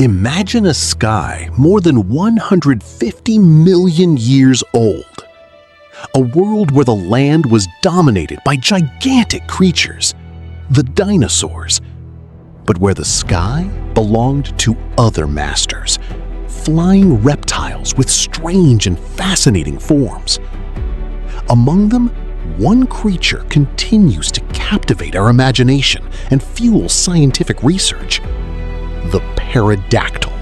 Imagine a sky more than 150 million years old. A world where the land was dominated by gigantic creatures, the dinosaurs, but where the sky belonged to other masters, flying reptiles with strange and fascinating forms. Among them, one creature continues to captivate our imagination and fuel scientific research: the pterodactyl.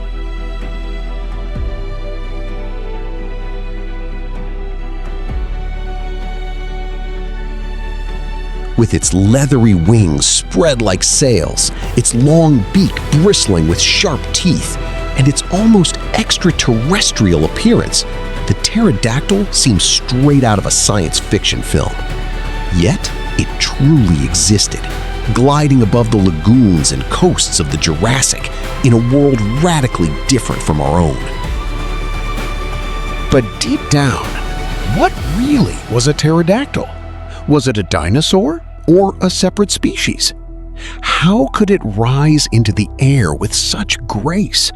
With its leathery wings spread like sails, its long beak bristling with sharp teeth, and its almost extraterrestrial appearance, the pterodactyl seems straight out of a science fiction film. Yet, it truly existed, gliding above the lagoons and coasts of the Jurassic in a world radically different from our own. But deep down, what really was a pterodactyl? Was it a dinosaur or a separate species? How could it rise into the air with such grace?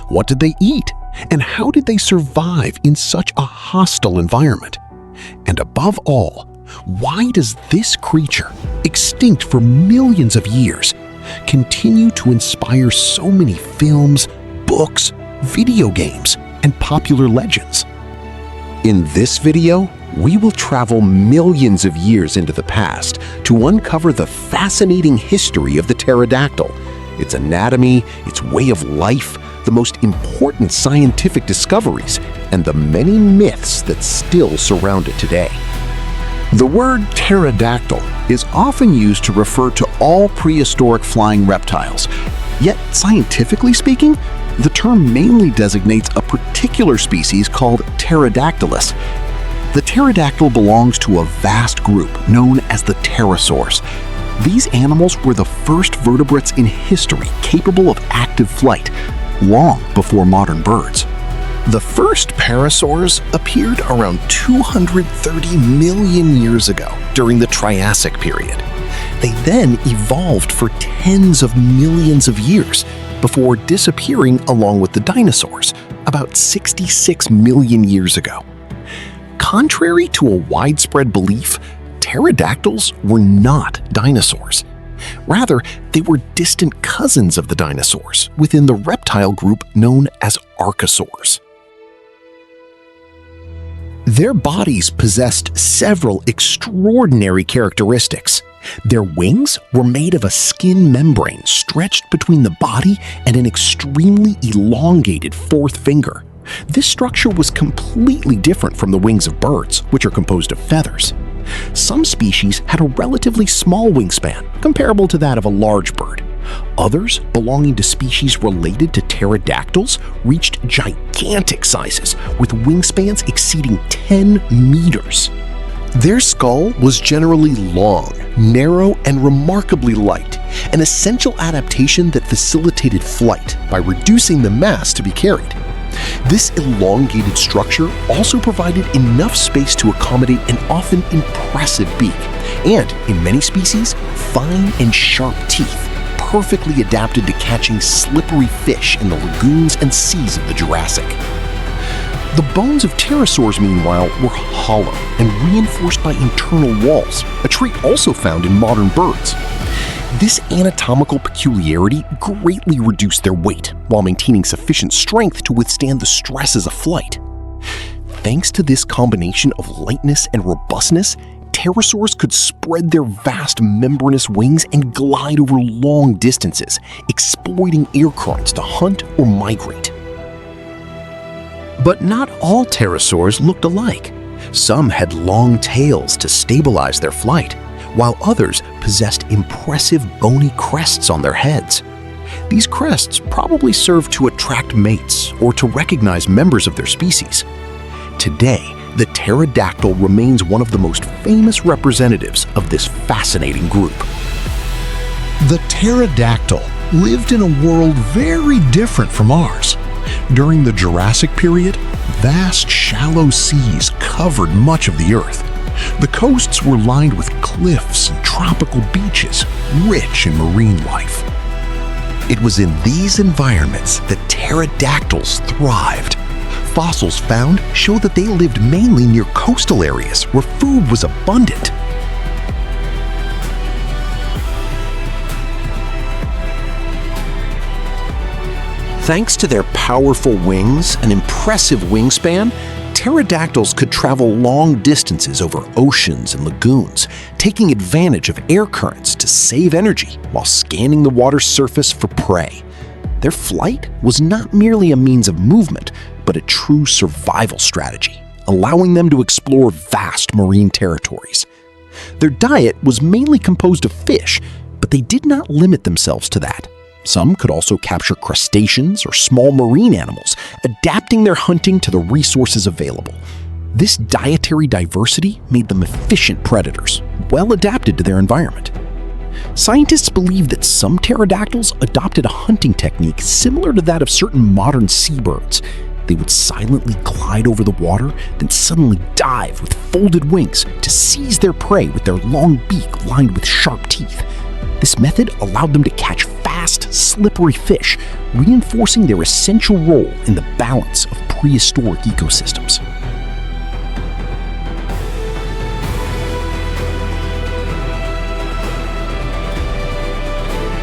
What did they eat? And how did they survive in such a hostile environment? And above all, why does this creature, extinct for millions of years, continue to inspire so many films, books, video games, and popular legends? In this video, we will travel millions of years into the past to uncover the fascinating history of the pterodactyl, its anatomy, its way of life, the most important scientific discoveries, and the many myths that still surround it today. The word pterodactyl is often used to refer to all prehistoric flying reptiles. Yet, scientifically speaking, the term mainly designates a particular species called Pterodactylus. The pterodactyl belongs to a vast group known as the pterosaurs. These animals were the first vertebrates in history capable of active flight, long before modern birds. The first parasaurs appeared around 230 million years ago during the Triassic period. They then evolved for tens of millions of years before disappearing along with the dinosaurs about 66 million years ago. Contrary to a widespread belief, pterodactyls were not dinosaurs. Rather, they were distant cousins of the dinosaurs within the reptile group known as archosaurs. Their bodies possessed several extraordinary characteristics. Their wings were made of a skin membrane stretched between the body and an extremely elongated fourth finger. This structure was completely different from the wings of birds, which are composed of feathers. Some species had a relatively small wingspan, comparable to that of a large bird. Others, belonging to species related to pterodactyls, reached gigantic sizes, with wingspans exceeding 10 meters. Their skull was generally long, narrow, and remarkably light, an essential adaptation that facilitated flight by reducing the mass to be carried. This elongated structure also provided enough space to accommodate an often impressive beak, and, in many species, fine and sharp teeth, perfectly adapted to catching slippery fish in the lagoons and seas of the Jurassic. The bones of pterosaurs, meanwhile, were hollow and reinforced by internal walls, a trait also found in modern birds. This anatomical peculiarity greatly reduced their weight while maintaining sufficient strength to withstand the stresses of flight. Thanks to this combination of lightness and robustness, pterosaurs could spread their vast membranous wings and glide over long distances, exploiting air currents to hunt or migrate. But not all pterosaurs looked alike. Some had long tails to stabilize their flight, while others possessed impressive bony crests on their heads. These crests probably served to attract mates or to recognize members of their species. Today, the pterodactyl remains one of the most famous representatives of this fascinating group. The pterodactyl lived in a world very different from ours. During the Jurassic period, vast shallow seas covered much of the Earth. The coasts were lined with cliffs and tropical beaches, rich in marine life. It was in these environments that pterodactyls thrived. Fossils found show that they lived mainly near coastal areas where food was abundant. Thanks to their powerful wings and impressive wingspan, pterodactyls could travel long distances over oceans and lagoons, taking advantage of air currents to save energy while scanning the water's surface for prey. Their flight was not merely a means of movement, but a true survival strategy, allowing them to explore vast marine territories. Their diet was mainly composed of fish, but they did not limit themselves to that. Some could also capture crustaceans or small marine animals, adapting their hunting to the resources available. This dietary diversity made them efficient predators, well adapted to their environment. Scientists believe that some pterodactyls adopted a hunting technique similar to that of certain modern seabirds. They would silently glide over the water, then suddenly dive with folded wings to seize their prey with their long beak lined with sharp teeth. This method allowed them to catch fast, slippery fish, reinforcing their essential role in the balance of prehistoric ecosystems.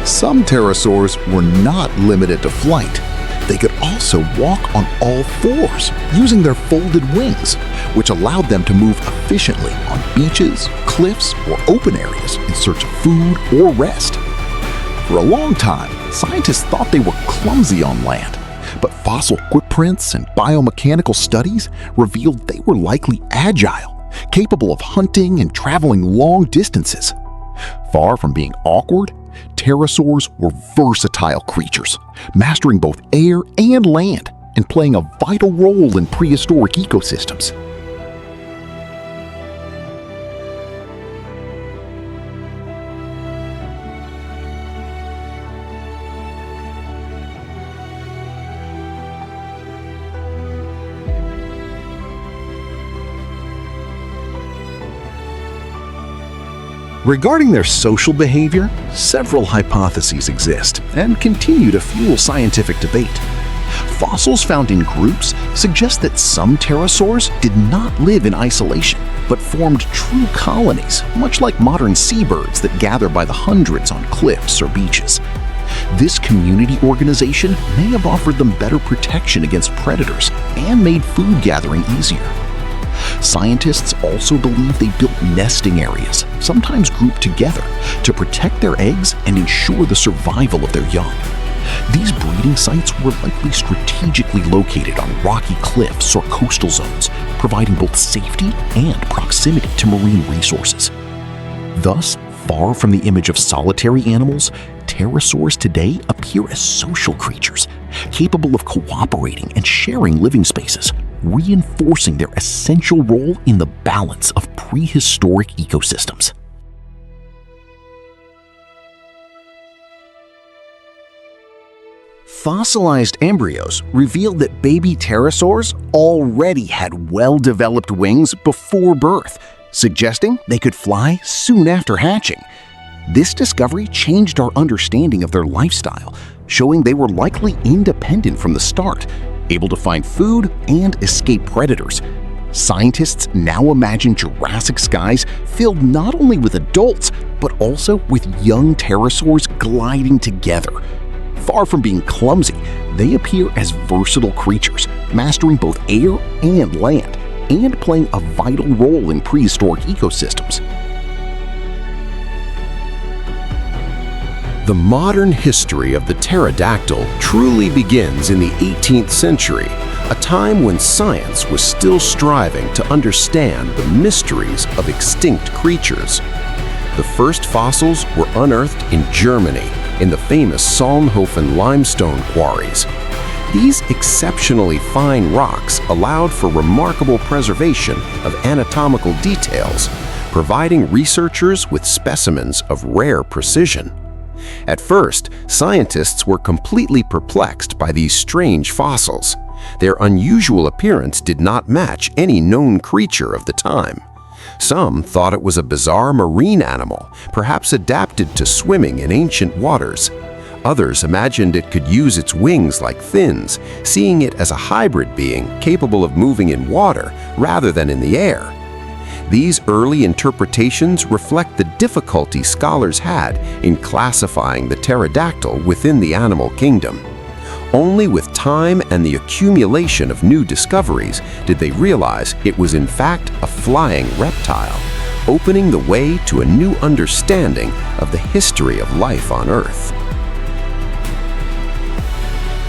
Some pterosaurs were not limited to flight. They could also walk on all fours using their folded wings, which allowed them to move efficiently on beaches, cliffs, or open areas in search of food or rest. For a long time, scientists thought they were clumsy on land, but fossil footprints and biomechanical studies revealed they were likely agile, capable of hunting and traveling long distances. Far from being awkward, pterosaurs were versatile creatures, mastering both air and land and playing a vital role in prehistoric ecosystems. Regarding their social behavior, several hypotheses exist and continue to fuel scientific debate. Fossils found in groups suggest that some pterosaurs did not live in isolation, but formed true colonies, much like modern seabirds that gather by the hundreds on cliffs or beaches. This community organization may have offered them better protection against predators and made food gathering easier. Scientists also believe they built nesting areas, sometimes grouped together, to protect their eggs and ensure the survival of their young. These breeding sites were likely strategically located on rocky cliffs or coastal zones, providing both safety and proximity to marine resources. Thus, far from the image of solitary animals, pterosaurs today appear as social creatures, capable of cooperating and sharing living spaces, reinforcing their essential role in the balance of prehistoric ecosystems. Fossilized embryos revealed that baby pterosaurs already had well-developed wings before birth, suggesting they could fly soon after hatching. This discovery changed our understanding of their lifestyle, showing they were likely independent from the start, able to find food and escape predators. Scientists now imagine Jurassic skies filled not only with adults, but also with young pterosaurs gliding together. Far from being clumsy, they appear as versatile creatures, mastering both air and land, and playing a vital role in prehistoric ecosystems. The modern history of the pterodactyl truly begins in the 18th century, a time when science was still striving to understand the mysteries of extinct creatures. The first fossils were unearthed in Germany in the famous Solnhofen limestone quarries. These exceptionally fine rocks allowed for remarkable preservation of anatomical details, providing researchers with specimens of rare precision. At first, scientists were completely perplexed by these strange fossils. Their unusual appearance did not match any known creature of the time. Some thought it was a bizarre marine animal, perhaps adapted to swimming in ancient waters. Others imagined it could use its wings like fins, seeing it as a hybrid being capable of moving in water rather than in the air. These early interpretations reflect the difficulty scholars had in classifying the pterodactyl within the animal kingdom. Only with time and the accumulation of new discoveries did they realize it was in fact a flying reptile, opening the way to a new understanding of the history of life on Earth.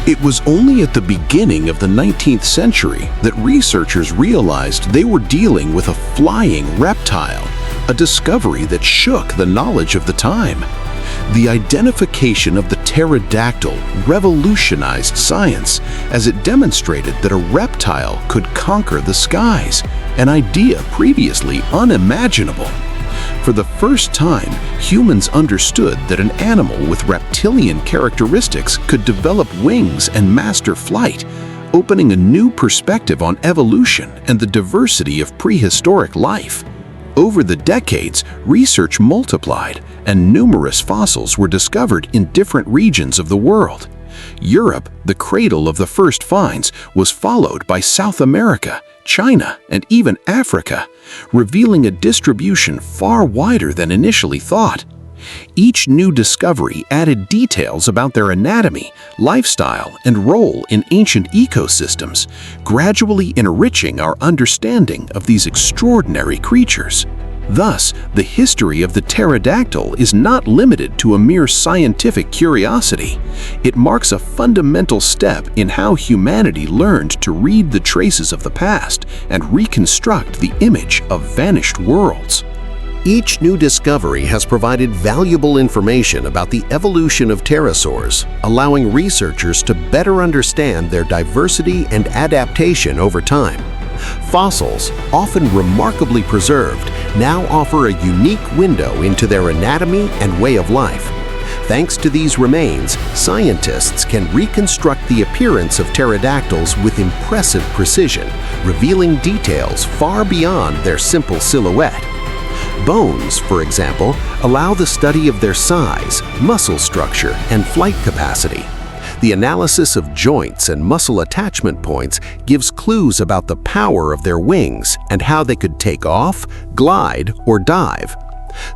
It was only at the beginning of the 19th century that researchers realized they were dealing with a flying reptile, a discovery that shook the knowledge of the time. The identification of the pterodactyl revolutionized science as it demonstrated that a reptile could conquer the skies, an idea previously unimaginable. For the first time, humans understood that an animal with reptilian characteristics could develop wings and master flight, opening a new perspective on evolution and the diversity of prehistoric life. Over the decades, research multiplied, and numerous fossils were discovered in different regions of the world. Europe, the cradle of the first finds, was followed by South America, China, and even Africa, revealing a distribution far wider than initially thought. Each new discovery added details about their anatomy, lifestyle, and role in ancient ecosystems, gradually enriching our understanding of these extraordinary creatures. Thus, the history of the pterodactyl is not limited to a mere scientific curiosity. It marks a fundamental step in how humanity learned to read the traces of the past and reconstruct the image of vanished worlds. Each new discovery has provided valuable information about the evolution of pterosaurs, allowing researchers to better understand their diversity and adaptation over time. Fossils, often remarkably preserved, now offer a unique window into their anatomy and way of life. Thanks to these remains, scientists can reconstruct the appearance of pterodactyls with impressive precision, revealing details far beyond their simple silhouette. Bones, for example, allow the study of their size, muscle structure, and flight capacity. The analysis of joints and muscle attachment points gives clues about the power of their wings and how they could take off, glide, or dive.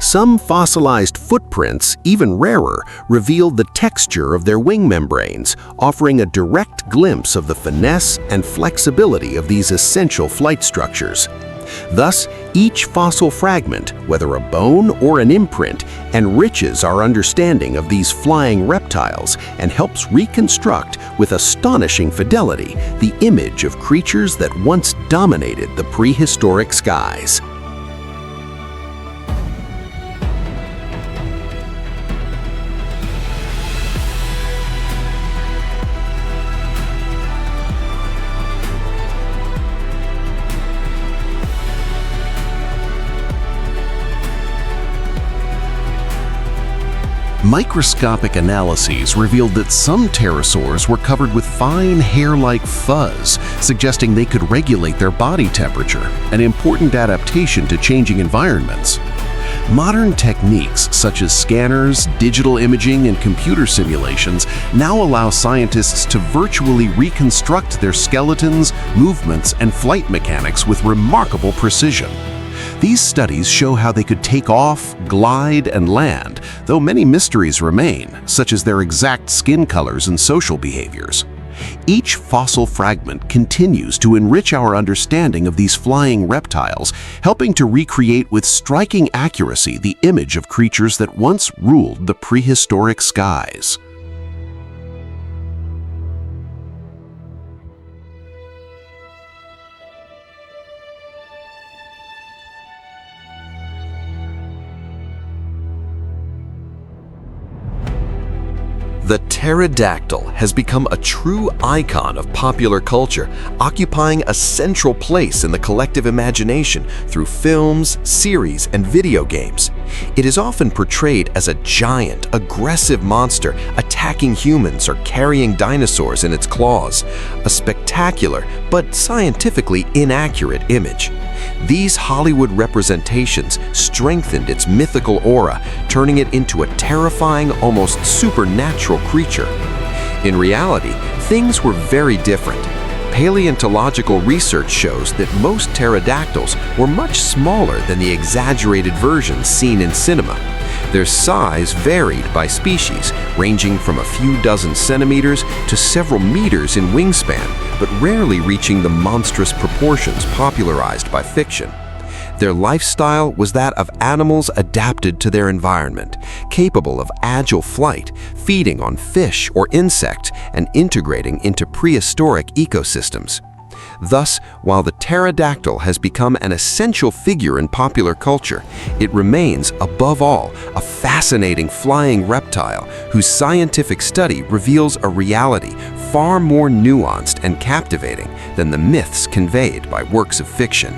Some fossilized footprints, even rarer, reveal the texture of their wing membranes, offering a direct glimpse of the finesse and flexibility of these essential flight structures. Thus, each fossil fragment, whether a bone or an imprint, enriches our understanding of these flying reptiles and helps reconstruct with astonishing fidelity the image of creatures that once dominated the prehistoric skies. Microscopic analyses revealed that some pterosaurs were covered with fine hair-like fuzz, suggesting they could regulate their body temperature, an important adaptation to changing environments. Modern techniques such as scanners, digital imaging, and computer simulations now allow scientists to virtually reconstruct their skeletons, movements, and flight mechanics with remarkable precision. These studies show how they could take off, glide, and land, though many mysteries remain, such as their exact skin colors and social behaviors. Each fossil fragment continues to enrich our understanding of these flying reptiles, helping to recreate with striking accuracy the image of creatures that once ruled the prehistoric skies. The pterodactyl has become a true icon of popular culture, occupying a central place in the collective imagination through films, series, and video games. It is often portrayed as a giant, aggressive monster attacking humans or carrying dinosaurs in its claws, a spectacular but scientifically inaccurate image. These Hollywood representations strengthened its mythical aura, turning it into a terrifying, almost supernatural creature. In reality, things were very different. Paleontological research shows that most pterodactyls were much smaller than the exaggerated versions seen in cinema. Their size varied by species, ranging from a few dozen centimeters to several meters in wingspan, but rarely reaching the monstrous proportions popularized by fiction. Their lifestyle was that of animals adapted to their environment, capable of agile flight, feeding on fish or insects, and integrating into prehistoric ecosystems. Thus, while the pterodactyl has become an essential figure in popular culture, it remains, above all, a fascinating flying reptile whose scientific study reveals a reality far more nuanced and captivating than the myths conveyed by works of fiction.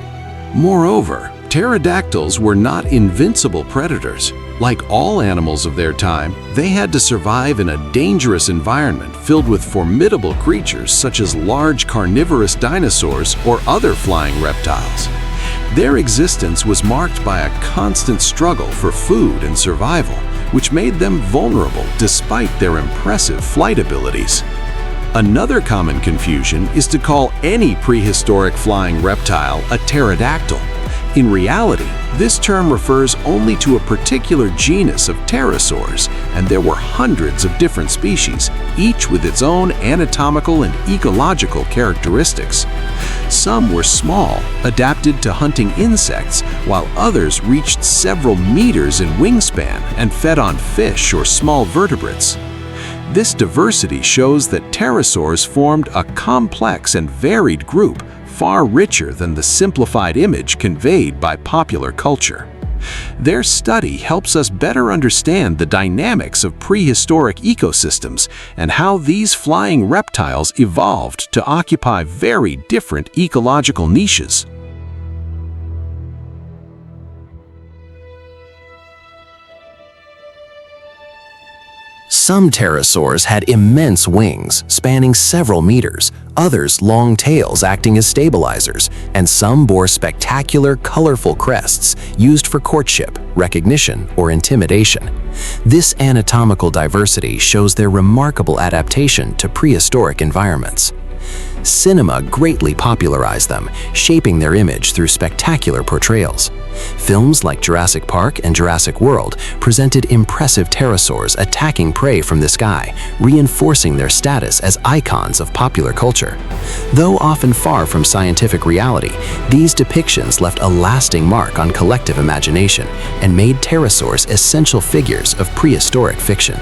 Moreover, pterodactyls were not invincible predators. Like all animals of their time, they had to survive in a dangerous environment filled with formidable creatures such as large carnivorous dinosaurs or other flying reptiles. Their existence was marked by a constant struggle for food and survival, which made them vulnerable despite their impressive flight abilities. Another common confusion is to call any prehistoric flying reptile a pterodactyl. In reality, this term refers only to a particular genus of pterosaurs, and there were hundreds of different species, each with its own anatomical and ecological characteristics. Some were small, adapted to hunting insects, while others reached several meters in wingspan and fed on fish or small vertebrates. This diversity shows that pterosaurs formed a complex and varied group, far richer than the simplified image conveyed by popular culture. Their study helps us better understand the dynamics of prehistoric ecosystems and how these flying reptiles evolved to occupy very different ecological niches. Some pterosaurs had immense wings, spanning several meters, others long tails acting as stabilizers, and some bore spectacular, colorful crests used for courtship, recognition, or intimidation. This anatomical diversity shows their remarkable adaptation to prehistoric environments. Cinema greatly popularized them, shaping their image through spectacular portrayals. Films like Jurassic Park and Jurassic World presented impressive pterosaurs attacking prey from the sky, reinforcing their status as icons of popular culture. Though often far from scientific reality, these depictions left a lasting mark on collective imagination and made pterosaurs essential figures of prehistoric fiction.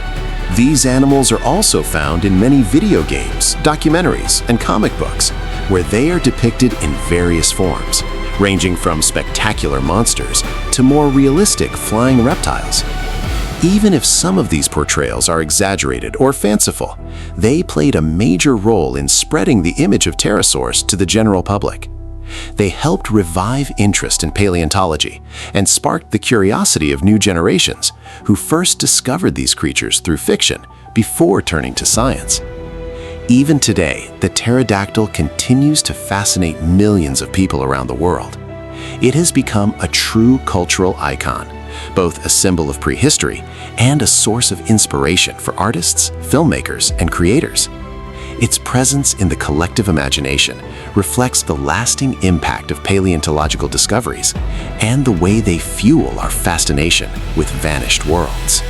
These animals are also found in many video games, documentaries, and comic books, where they are depicted in various forms, ranging from spectacular monsters to more realistic flying reptiles. Even if some of these portrayals are exaggerated or fanciful, they played a major role in spreading the image of pterosaurs to the general public. They helped revive interest in paleontology and sparked the curiosity of new generations who first discovered these creatures through fiction before turning to science. Even today, the pterodactyl continues to fascinate millions of people around the world. It has become a true cultural icon, both a symbol of prehistory and a source of inspiration for artists, filmmakers, and creators. Its presence in the collective imagination reflects the lasting impact of paleontological discoveries and the way they fuel our fascination with vanished worlds.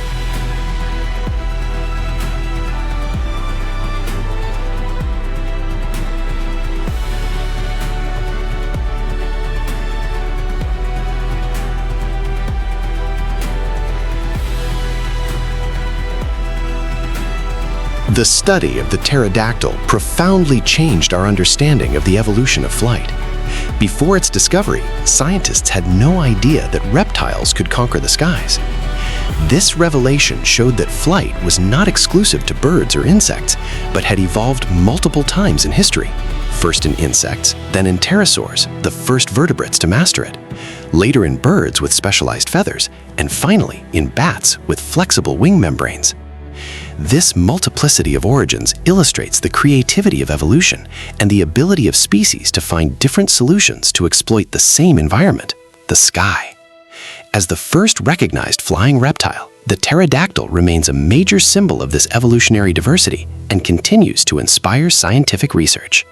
The study of the pterodactyl profoundly changed our understanding of the evolution of flight. Before its discovery, scientists had no idea that reptiles could conquer the skies. This revelation showed that flight was not exclusive to birds or insects, but had evolved multiple times in history. First in insects, then in pterosaurs, the first vertebrates to master it. Later in birds with specialized feathers, and finally in bats with flexible wing membranes. This multiplicity of origins illustrates the creativity of evolution and the ability of species to find different solutions to exploit the same environment, the sky. As the first recognized flying reptile, the pterodactyl remains a major symbol of this evolutionary diversity and continues to inspire scientific research.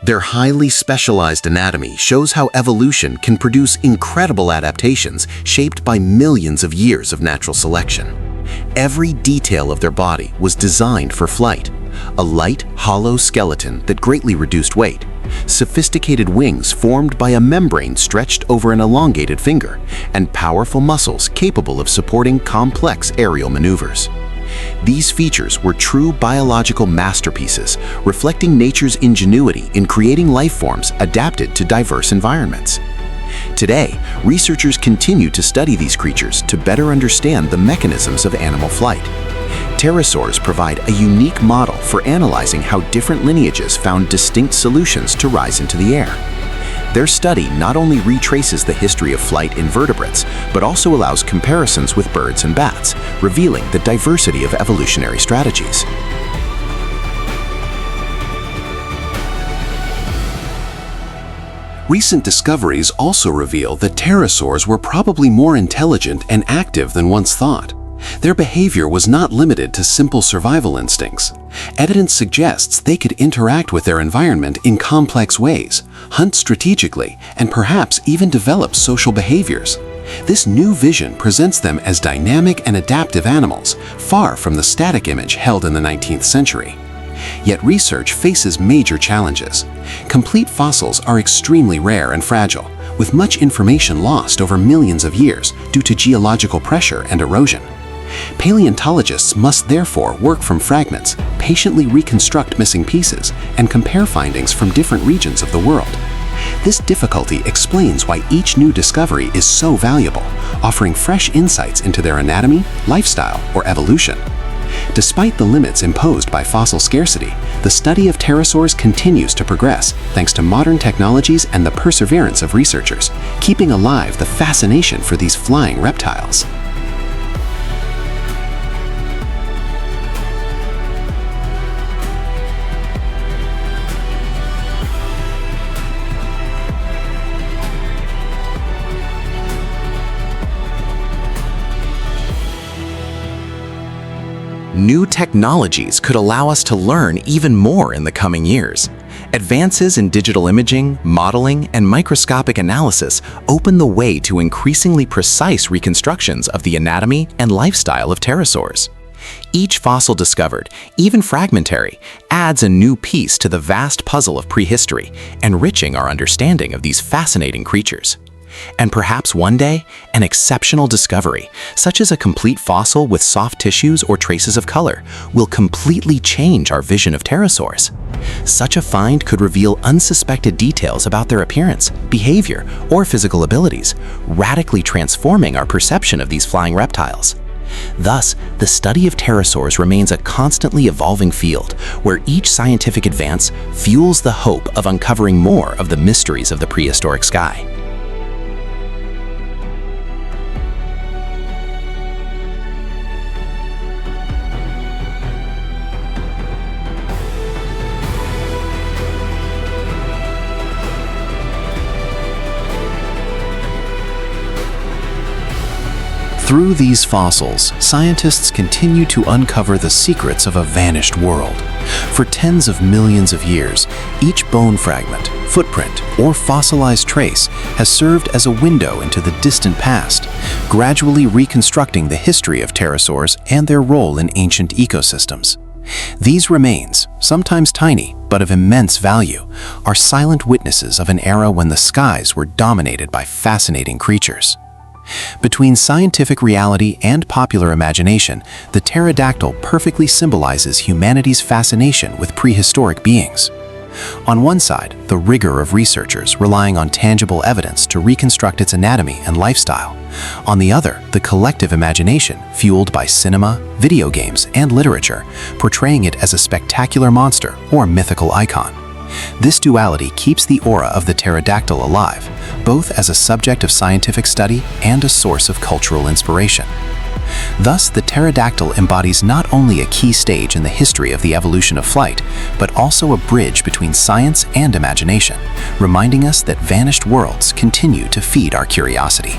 Their highly specialized anatomy shows how evolution can produce incredible adaptations shaped by millions of years of natural selection. Every detail of their body was designed for flight. A light, hollow skeleton that greatly reduced weight, sophisticated wings formed by a membrane stretched over an elongated finger, and powerful muscles capable of supporting complex aerial maneuvers. These features were true biological masterpieces, reflecting nature's ingenuity in creating life forms adapted to diverse environments. Today, researchers continue to study these creatures to better understand the mechanisms of animal flight. Pterosaurs provide a unique model for analyzing how different lineages found distinct solutions to rise into the air. Their study not only retraces the history of flight in vertebrates, but also allows comparisons with birds and bats, revealing the diversity of evolutionary strategies. Recent discoveries also reveal that pterosaurs were probably more intelligent and active than once thought. Their behavior was not limited to simple survival instincts. Evidence suggests they could interact with their environment in complex ways, hunt strategically, and perhaps even develop social behaviors. This new vision presents them as dynamic and adaptive animals, far from the static image held in the 19th century. Yet research faces major challenges. Complete fossils are extremely rare and fragile, with much information lost over millions of years due to geological pressure and erosion. Paleontologists must therefore work from fragments, patiently reconstruct missing pieces, and compare findings from different regions of the world. This difficulty explains why each new discovery is so valuable, offering fresh insights into their anatomy, lifestyle, or evolution. Despite the limits imposed by fossil scarcity, the study of pterosaurs continues to progress thanks to modern technologies and the perseverance of researchers, keeping alive the fascination for these flying reptiles. New technologies could allow us to learn even more in the coming years. Advances in digital imaging, modeling, and microscopic analysis open the way to increasingly precise reconstructions of the anatomy and lifestyle of pterosaurs. Each fossil discovered, even fragmentary, adds a new piece to the vast puzzle of prehistory, enriching our understanding of these fascinating creatures. And perhaps one day, an exceptional discovery, such as a complete fossil with soft tissues or traces of color, will completely change our vision of pterosaurs. Such a find could reveal unsuspected details about their appearance, behavior, or physical abilities, radically transforming our perception of these flying reptiles. Thus, the study of pterosaurs remains a constantly evolving field, where each scientific advance fuels the hope of uncovering more of the mysteries of the prehistoric sky. Through these fossils, scientists continue to uncover the secrets of a vanished world. For tens of millions of years, each bone fragment, footprint, or fossilized trace has served as a window into the distant past, gradually reconstructing the history of pterosaurs and their role in ancient ecosystems. These remains, sometimes tiny but of immense value, are silent witnesses of an era when the skies were dominated by fascinating creatures. Between scientific reality and popular imagination, the pterodactyl perfectly symbolizes humanity's fascination with prehistoric beings. On one side, the rigor of researchers relying on tangible evidence to reconstruct its anatomy and lifestyle. On the other, the collective imagination fueled by cinema, video games, and literature, portraying it as a spectacular monster or mythical icon. This duality keeps the aura of the pterodactyl alive, both as a subject of scientific study and a source of cultural inspiration. Thus, the pterodactyl embodies not only a key stage in the history of the evolution of flight, but also a bridge between science and imagination, reminding us that vanished worlds continue to feed our curiosity.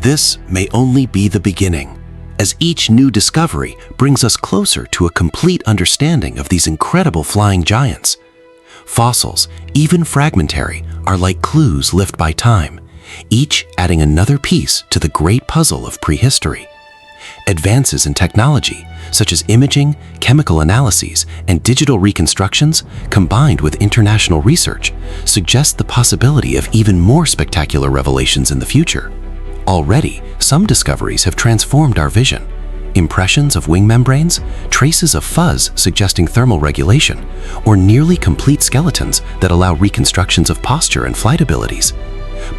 This may only be the beginning, as each new discovery brings us closer to a complete understanding of these incredible flying giants. Fossils, even fragmentary, are like clues left by time, each adding another piece to the great puzzle of prehistory. Advances in technology, such as imaging, chemical analyses, and digital reconstructions, combined with international research, suggest the possibility of even more spectacular revelations in the future. Already, some discoveries have transformed our vision. Impressions of wing membranes, traces of fuzz suggesting thermal regulation, or nearly complete skeletons that allow reconstructions of posture and flight abilities.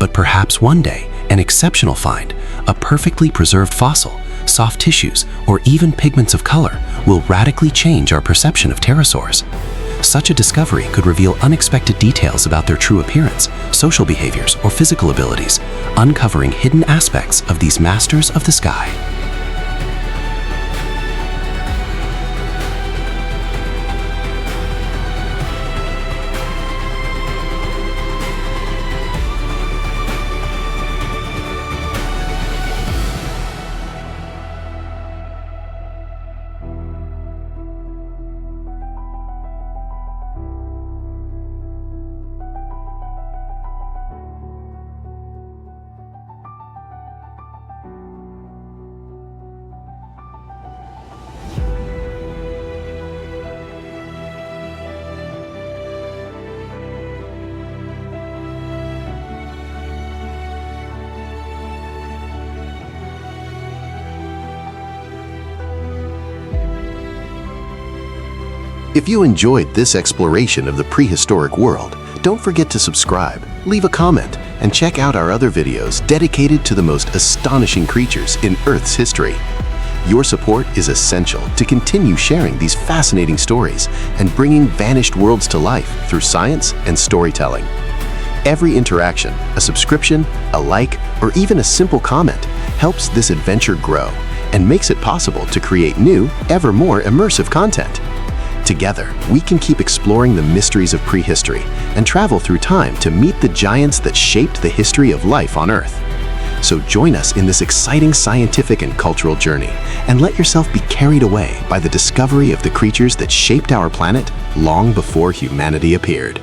But perhaps one day, an exceptional find, a perfectly preserved fossil, soft tissues, or even pigments of color will radically change our perception of pterosaurs. Such a discovery could reveal unexpected details about their true appearance, social behaviors, or physical abilities, uncovering hidden aspects of these masters of the sky. If you enjoyed this exploration of the prehistoric world, don't forget to subscribe, leave a comment, and check out our other videos dedicated to the most astonishing creatures in Earth's history. Your support is essential to continue sharing these fascinating stories and bringing vanished worlds to life through science and storytelling. Every interaction, a subscription, a like, or even a simple comment helps this adventure grow and makes it possible to create new, ever more immersive content. Together, we can keep exploring the mysteries of prehistory and travel through time to meet the giants that shaped the history of life on Earth. So join us in this exciting scientific and cultural journey and let yourself be carried away by the discovery of the creatures that shaped our planet long before humanity appeared.